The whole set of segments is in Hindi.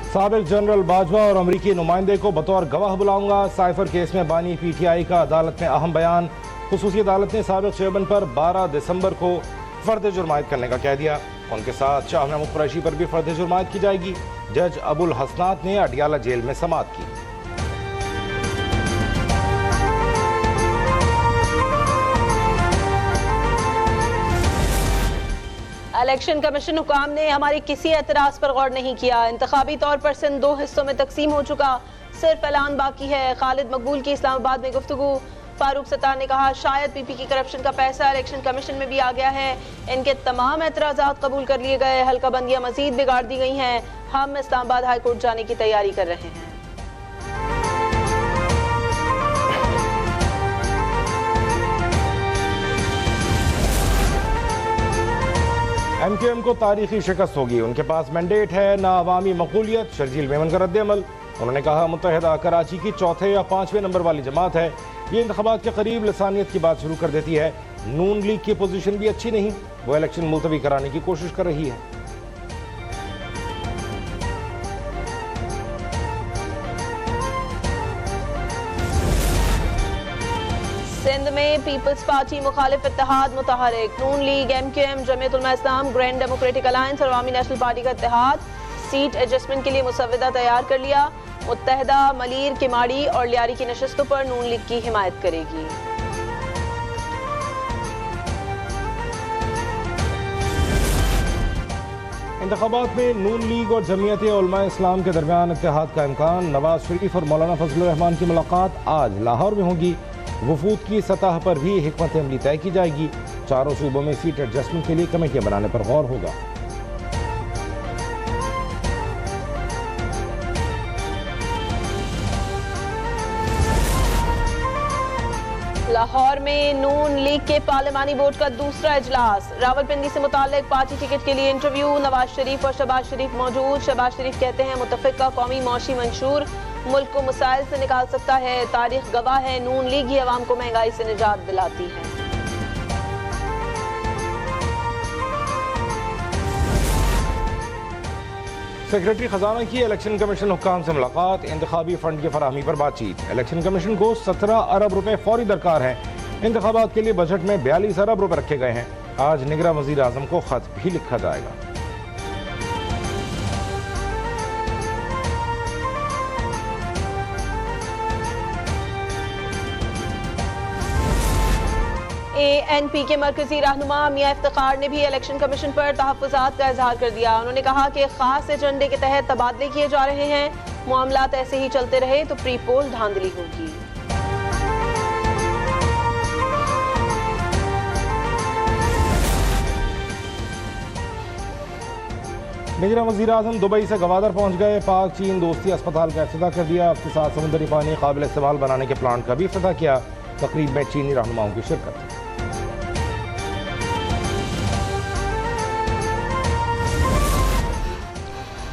साबिक जनरल बाजवा और अमरीकी नुमाइंदे को बतौर गवाह बुलाऊंगा। साइफर केस में बानी PTI का अदालत में अहम बयान। खुसूसी अदालत ने साबिक चेयरमैन पर 12 दिसंबर को फर्द जुर्मायत करने का कह दिया। उनके साथ शाह महमूद कुरैशी पर भी फर्द जुर्मायत की जाएगी। जज अबुल हसनात ने अडियाला जेल में समाअत की। इलेक्शन कमीशन हुकाम ने हमारी किसी एतराज पर गौर नहीं किया। इंतखाबी तौर पर सिंध 2 हिस्सों में तकसीम हो चुका, सिर्फ ऐलान बाकी है। खालिद मकबूल की इस्लामाबाद में गुफ्तगू। फारूक सत्तार ने कहा शायद PP की करप्शन का पैसा इलेक्शन कमीशन में भी आ गया है। इनके तमाम एतराज़ात कबूल कर लिए गए। हल्का बंदियां मजीद बिगाड़ दी गई हैं। हम इस्लामाबाद हाई कोर्ट जाने की तैयारी कर रहे हैं। MQM को तारीखी शिकस्त होगी। उनके पास मैंडेट है ना अवामी मकबूलियत। शर्जील मेमन का रद्द-ए-अमल। उन्होंने कहा मुत्तहिदा कराची की चौथे या 5वें नंबर वाली जमात है। ये इंतखाबात के करीब लसानियत की बात शुरू कर देती है। नून लीग की पोजीशन भी अच्छी नहीं, वो इलेक्शन मुलतवी कराने की कोशिश कर रही है। सिंध में पीपल्स पार्टी मुखालिफ इत्तेहाद मुतहरिक। नून लीग, MQM, जमीयत उलमा इस्लाम, ग्रैंड डेमोक्रेटिक अलायंस और अवामी नेशनल पार्टी का इत्तेहाद। सीट एडजस्टमेंट के लिए मुसव्वदा तैयार कर लिया। मुत्तहिदा मलीर, किमाड़ी और लियारी की नशस्तों पर नून लीग की हिमायत करेगी। इंतखाबात में नून लीग और जमीयत उलमा इस्लाम के दरमियान इत्तेहाद का इम्कान। नवाज शरीफ और मौलाना फजलुर रहमान की मुलाकात आज लाहौर में होगी। वफूद की सतह पर भी हिकमत अमली तय की जाएगी। चारों सूबों में सीट एडजस्टमेंट के लिए कमेटियां बनाने पर गौर होगा। लाहौर में नून लीग के पार्लिमानी बोर्ड का दूसरा इजलास। रावलपिंडी से मुताल्लिक पार्टी टिकट के लिए इंटरव्यू। नवाज शरीफ और शहबाज शरीफ मौजूद। शहबाज शरीफ कहते हैं मुतफिका कौमी मौशी मंशूर मुल्क को मसाइल से निकाल सकता है। तारीख गवाह है नून लीग ही अवाम को महंगाई से निजात दिलाती है। सेक्रेटरी खजाना की इलेक्शन कमीशन हुक्काम से मुलाकात। इंतखाबी फंड की फराहमी पर बातचीत। इलेक्शन कमीशन को 17 अरब रुपए फौरी दरकार है। इंतखाबात के लिए बजट में 42 अरब रुपए रखे गए हैं। आज निगरान वजीर आजम को खत भी लिखा जाएगा। ANP के मरकजी रहनुमा मियां इफ्तिखार ने भी इलेक्शन कमीशन पर तहफ़्फ़ुज़ात का इजहार कर दिया। उन्होंने कहा कि खास एजेंडे के तहत तबादले किए जा रहे हैं। मामलात ऐसे ही चलते रहे तो प्री पोल धांधली होगी। निगरान वज़ीर आज़म दुबई से गवादर पहुंच गए। पाक चीन दोस्ती अस्पताल का इफ्तिताह कर दिया। इसके साथ समुद्री पानी काबिल इस्तेमाल बनाने के प्लांट का भी इफ्तिताह किया। तकरीब में चीनी रहनुमाओं की शिरकत।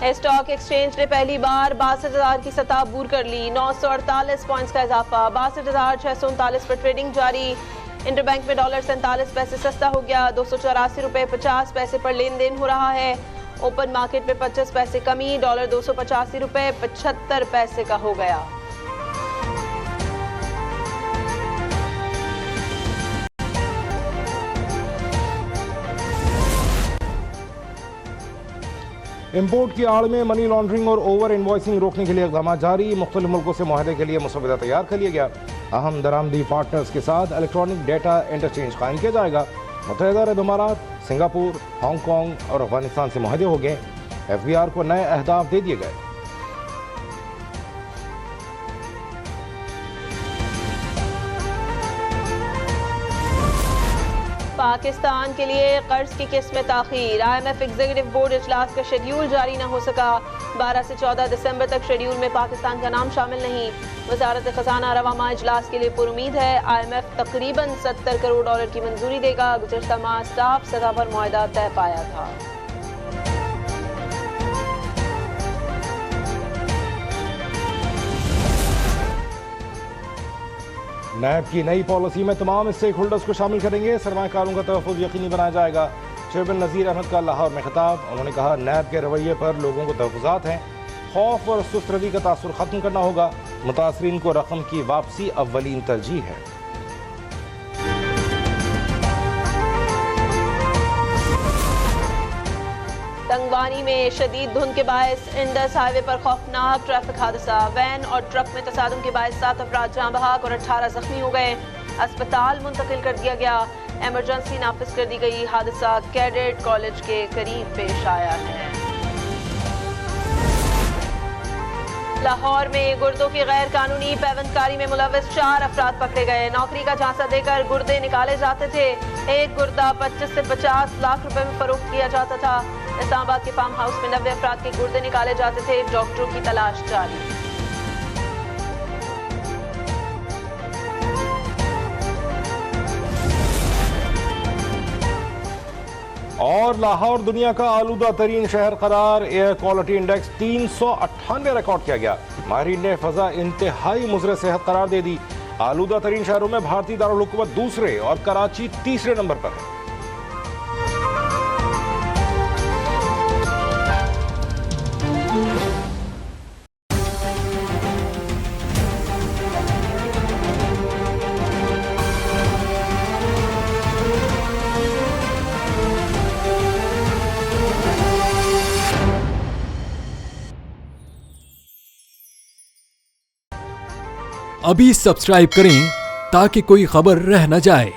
स्टॉक एक्सचेंज ने पहली बार 62,000 की सतह अबूर कर ली। 948 पॉइंट्स का इजाफा। 62,639 पर ट्रेडिंग जारी। इंटरबैंक में डॉलर 47 पैसे सस्ता हो गया। 284 रुपए 50 पैसे पर लेन देन हो रहा है। ओपन मार्केट में 25 पैसे कमी। डॉलर 285 रुपए 75 पैसे का हो गया। इम्पोर्ट की आड़ में मनी लॉन्ड्रिंग और ओवर इन्वॉइसिंग रोकने के लिए इक़दाम जारी। मुख्तलिफ मुल्कों से मुआहदे के लिए मुसव्वदा तैयार कर लिया गया। अहम दरामदी पार्टनर्स के साथ इलेक्ट्रॉनिक डेटा इंटरचेंज कायम किया जाएगा। मुत्तहिदा अरब इमारात, सिंगापुर, हांगकॉन्ग और अफगानिस्तान से मुआहदे हो गए। FBR को नए अहदाफ दे दिए गए। पाकिस्तान के लिए कर्ज की किस्त में ताखीर। IMF एग्जीक्यूटिव बोर्ड इजलास का शेड्यूल जारी न हो सका। 12 से 14 दिसंबर तक शेड्यूल में पाकिस्तान का नाम शामिल नहीं। वजारत खजाना रवामा इजलास के लिए पुरुमीद है। IMF तकरीबन 70 करोड़ डॉलर की मंजूरी देगा। गुज़श्ता माह स्टाफ सतह पर मुआहदा तय पाया था। नैब की नई पॉलिसी में तमाम स्टेक होल्डर्स को शामिल करेंगे। सरमायाकारों का तहफ़्फ़ुज़ यकीनी बनाया जाएगा। चेयरमैन नज़ीर अहमद का लाहौर में खिताब। उन्होंने कहा नैब के रवैये पर लोगों को तहफ़्फ़ुज़ात हैं। खौफ और सुस्तरवी का तासुर खत्म करना होगा। मुतासरीन को रकम की वापसी अव्वलीन तरजीह है। तंगवानी में शदीद धुंध के बायस इंडस हाईवे पर खौफनाक ट्रैफिक हादसा। वैन और ट्रक में तसादुम के बायस 7 अफराद जाँ बहक और 18 जख्मी हो गए। अस्पताल मुंतकिल कर दिया गया। एमरजेंसी नाफिज कर दी गई। हादसा कैडेट कॉलेज के करीब पेश आया है। लाहौर में गुर्दों की गैर कानूनी पैवंदकारी में मुलविस 4 अफराद पकड़े गए। नौकरी का झांसा देकर गुर्दे निकाले जाते थे। एक गुर्दा 25 से 50 लाख रुपए में फरोख्त किया जाता था। इस्लामाबाद के फार्म हाउस में 90 अफराद के गुर्दे निकाले जाते थे। डॉक्टरों की तलाश जारी। और लाहौर दुनिया का आलूदा तरीन शहर करार। एयर क्वालिटी इंडेक्स 398 रिकॉर्ड किया गया। माहिरीन ने फजा इंतहाई मुज़र सेहत करार दे दी। आलूदा तरीन शहरों में भारतीय दारुल हुकूमत दूसरे और कराची तीसरे नंबर पर है। अभी सब्सक्राइब करें ताकि कोई खबर रह न जाए।